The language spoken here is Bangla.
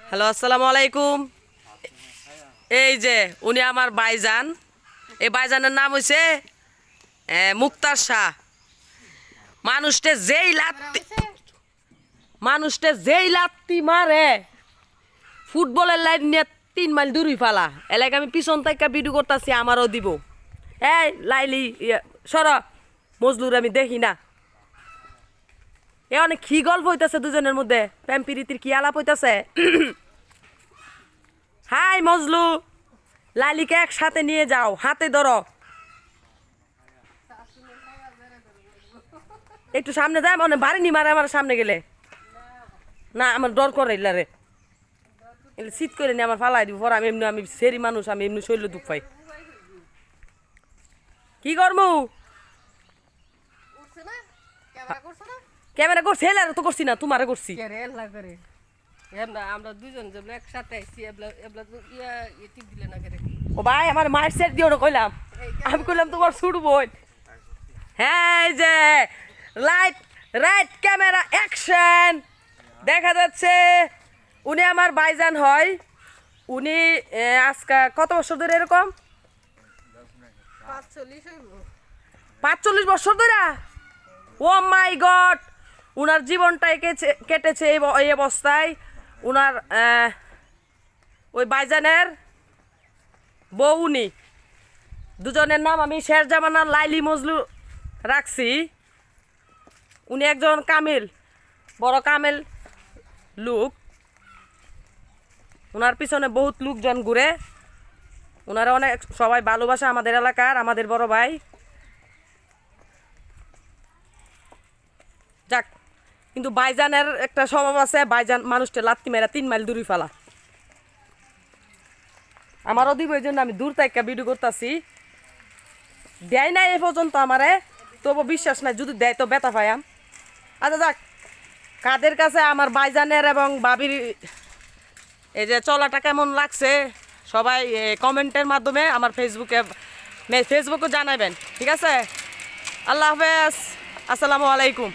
হ্যালো, আসসালামু আলাইকুম। এই যে উনি আমার ভাইজান। এই ভাইজানের নাম হইছে মুক্তার শাহ। মানুষটে যেই লাত্তি মারে ফুটবলের লাইন নিয়ে 3 মাইল দূরই ফালা। এলাকা আমি পিছন থেকে ভিডিও করতেছি, আমারও দিব। এই লাইলি সর, মজলুর আমি দেখি না। এ অনেক কি গল্প হইতাছে দুজনের মধ্যে, প্রেম প্রীতির কি আলাপ হইতাছে। হাই মজলু, লালিকে একসাথে নিয়ে যাও, হাতে ধরো। একটু সামনে যায়, মনে বাড়ি নি মারে আমার সামনে গেলে। না, আমার ডর করে রে, শীত করে নি আমার ফালাই দিব। আমি এমনি, আমি সেরি মানুষ, আমি এমনি শরীর দুঃখ পাই। কি করমু? ক্যামেরা করছি, হেলে তো করছি না, তোমারে করছি। আমরা দুজন যে একসাথে আইছি টিপ দিলে না করে। ও ভাই, আমার মায়ের সেট দিও না কইলাম। আমি কইলাম তোমার ছুট বোন। হ্যাঁ, এই যে লাইট রাইট ক্যামেরা অ্যাকশন দেখা যাচ্ছে। উনি আমার ভাইজান হয়। উনি আজকে কত বছর ধরে এরকম? 45 বছর ধরে। ও মাই গড, উনার জীবনটাই কেটেছে এই অবস্থায়। উনার ওই ভাইজানের বউ উনি। দুজনের নাম আমি শেরজামানা লাইলি মজলু রাখছি। উনি একজন কামিল, বড় কামিল লোক। ওনার পিছনে বহুত লোকজন ঘুরে। ওনারা অনেক সবাই ভালোবাসে আমাদের এলাকার, আমাদের বড় ভাই। যাক, কিন্তু ভাইজানের একটা স্বভাব আছে, ভাইজান মানুষটা লাত্তি মেরা 3 মাইল দূরে ফেলা। আমারও দিব, এই জন্য আমি দূর থেকে ভিডিও করতেছি। দেয় নাই এ পর্যন্ত আমারে, তবু বিশ্বাস নাই, যদি দেয় তো ব্যথা পাইয়াম। আচ্ছা যাক, কাদের কাছে আমার ভাইজানের এবং বাবির এই যে চলাটা কেমন লাগছে সবাই কমেন্টের মাধ্যমে আমার ফেসবুকে জানাবেন। ঠিক আছে, আল্লাহ হাফেজ, আসসালামু আলাইকুম।